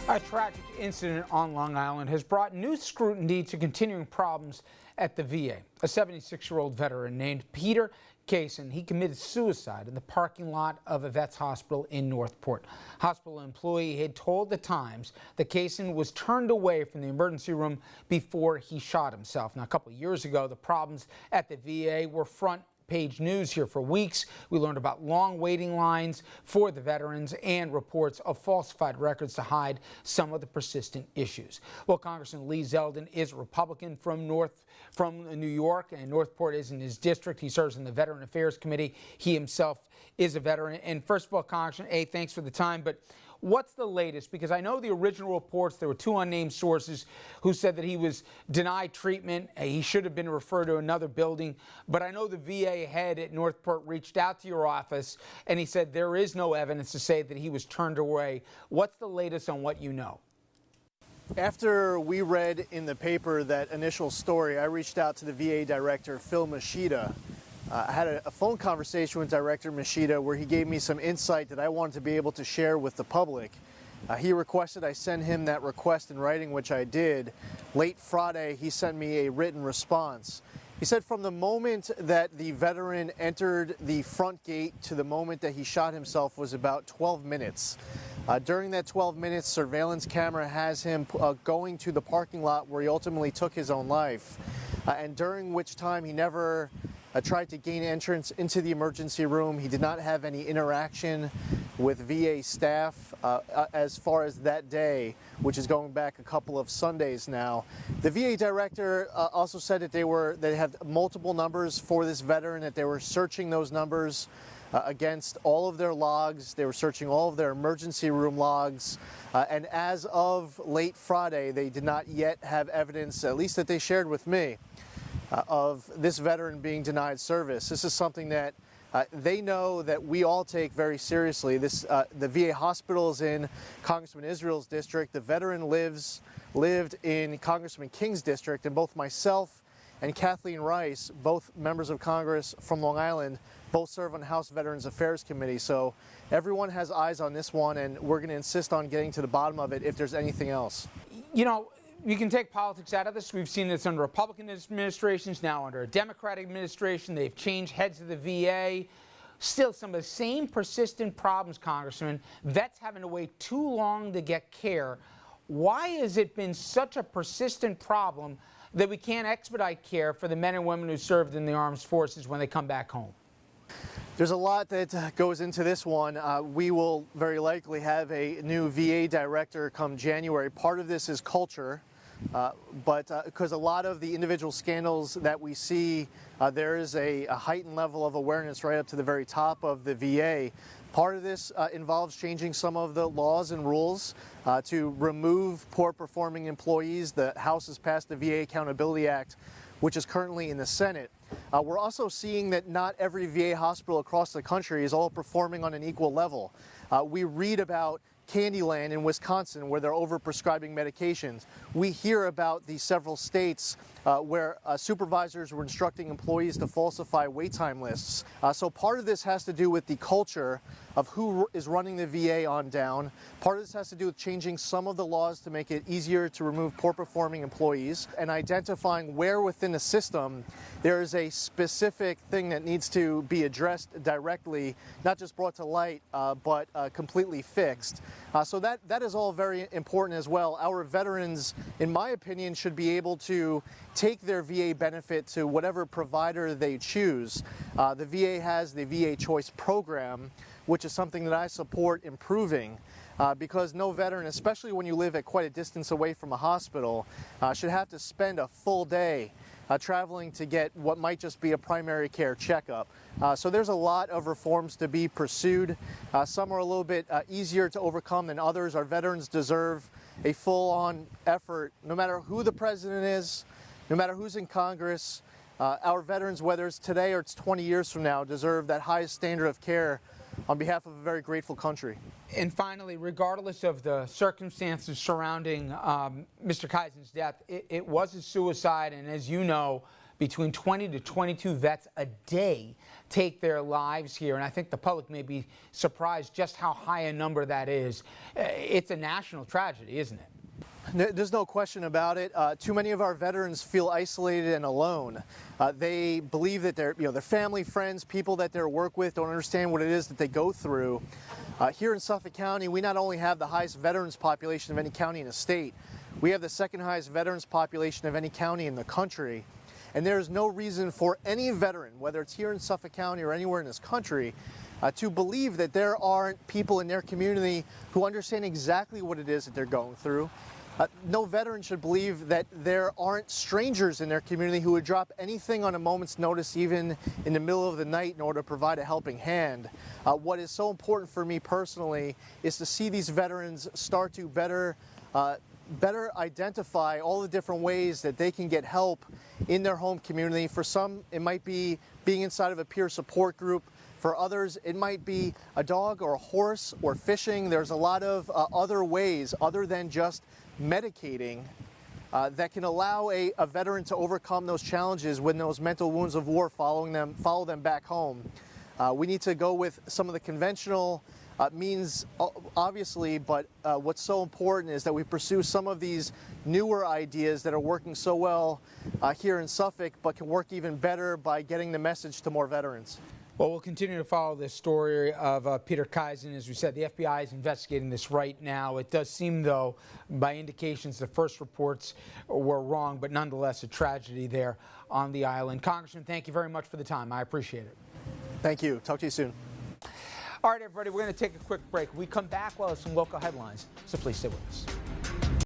A tragic incident on Long Island has brought new scrutiny to continuing problems at the VA. A 76-year-old veteran named Peter Kaysen, he committed suicide in the parking lot of a vet's hospital in Northport. Hospital employee had told the Times that Kaysen was turned away from the emergency room before he shot himself. Now, a couple of years ago, the problems at the VA were front page news here for weeks. We learned about long waiting lines for the veterans and reports of falsified records to hide some of the persistent issues. Well, Congressman Lee Zeldin is a Republican from New York, and Northport is in his district. He serves in the Veteran Affairs Committee. He himself is a veteran. And first of all, Congressman, thanks for the time, but what's the latest? Because I know the original reports, there were two unnamed sources who said that he was denied treatment. He should have been referred to another building. But I know the VA head at Northport reached out to your office and he said there is no evidence to say that he was turned away. What's the latest on what you know? After we read in the paper that initial story, I reached out to the VA director, Phil Machida. I had a phone conversation with Director Machida where he gave me some insight that I wanted to be able to share with the public. He requested I send him that request in writing, which I did. Late Friday, he sent me a written response. He said from the moment that the veteran entered the front gate to the moment that he shot himself was about 12 minutes. During that 12 minutes, surveillance camera has him going to the parking lot where he ultimately took his own life, and during which time he never tried to gain entrance into the emergency room. He did not have any interaction with VA staff as far as that day, which is going back a couple of Sundays now. The VA director also said that they had multiple numbers for this veteran, that they were searching those numbers against all of their logs. They were searching all of their emergency room logs. And as of late Friday, they did not yet have evidence, at least that they shared with me, of this veteran being denied service. This is something that they know that we all take very seriously. The VA hospital is in Congressman Israel's district. The veteran lived in Congressman King's district, and both myself and Kathleen Rice, both members of Congress from Long Island, both serve on the House Veterans Affairs Committee. So everyone has eyes on this one, and we're going to insist on getting to the bottom of it if there's anything else. You know, you can take politics out of this. We've seen this under Republican administrations, now under a Democratic administration. They've changed heads of the VA. Still, some of the same persistent problems, Congressman. Vets having to wait too long to get care. Why has it been such a persistent problem that we can't expedite care for the men and women who served in the armed forces when they come back home? There's a lot that goes into this one. We will very likely have a new VA director come January. Part of this is culture. But because a lot of the individual scandals that we see, there is a heightened level of awareness right up to the very top of the VA. Part of this involves changing some of the laws and rules to remove poor performing employees. The House has passed the VA Accountability Act, which is currently in the Senate. We're also seeing that not every VA hospital across the country is all performing on an equal level. We read about Candyland in Wisconsin, where they're overprescribing medications. We hear about the several states where supervisors were instructing employees to falsify wait time lists. So part of this has to do with the culture of who is running the VA on down. Part of this has to do with changing some of the laws to make it easier to remove poor performing employees and identifying where within the system there is a specific thing that needs to be addressed directly, not just brought to light, but completely fixed. So that is all very important as well. Our veterans, in my opinion, should be able to take their VA benefit to whatever provider they choose. The VA has the VA Choice Program, which is something that I support improving, because no veteran, especially when you live at quite a distance away from a hospital, should have to spend a full day traveling to get what might just be a primary care checkup. So there's a lot of reforms to be pursued. Some are a little bit easier to overcome than others. Our veterans deserve a full-on effort, no matter who the president is, no matter who's in Congress. Our veterans, whether it's today or it's 20 years from now, deserve that highest standard of care on behalf of a very grateful country. And finally, regardless of the circumstances surrounding Mr. Kaysen's death, it was a suicide, and as you know, between 20 to 22 vets a day take their lives here, and I think the public may be surprised just how high a number that is. It's a national tragedy, isn't it? There's no question about it. Too many of our veterans feel isolated and alone. They believe that their family, friends, people that they work with don't understand what it is that they go through. Here in Suffolk County, we not only have the highest veterans population of any county in the state, we have the second highest veterans population of any county in the country. And there is no reason for any veteran, whether it's here in Suffolk County or anywhere in this country, to believe that there aren't people in their community who understand exactly what it is that they're going through. No veteran should believe that there aren't strangers in their community who would drop anything on a moment's notice, even in the middle of the night, in order to provide a helping hand. What is so important for me personally is to see these veterans start to better identify all the different ways that they can get help in their home community. For some, it might be being inside of a peer support group. For others, it might be a dog or a horse or fishing. There's a lot of other ways other than just medicating that can allow a veteran to overcome those challenges when those mental wounds of war follow them back home. We need to go with some of the conventional means, obviously, but what's so important is that we pursue some of these newer ideas that are working so well here in Suffolk, but can work even better by getting the message to more veterans. Well, we'll continue to follow this story of Peter Kaisen. As we said, the FBI is investigating this right now. It does seem, though, by indications, the first reports were wrong, but nonetheless a tragedy there on the island. Congressman, thank you very much for the time. I appreciate it. Thank you. Talk to you soon. All right, everybody, we're going to take a quick break. When we come back, we'll have some local headlines, so please stay with us.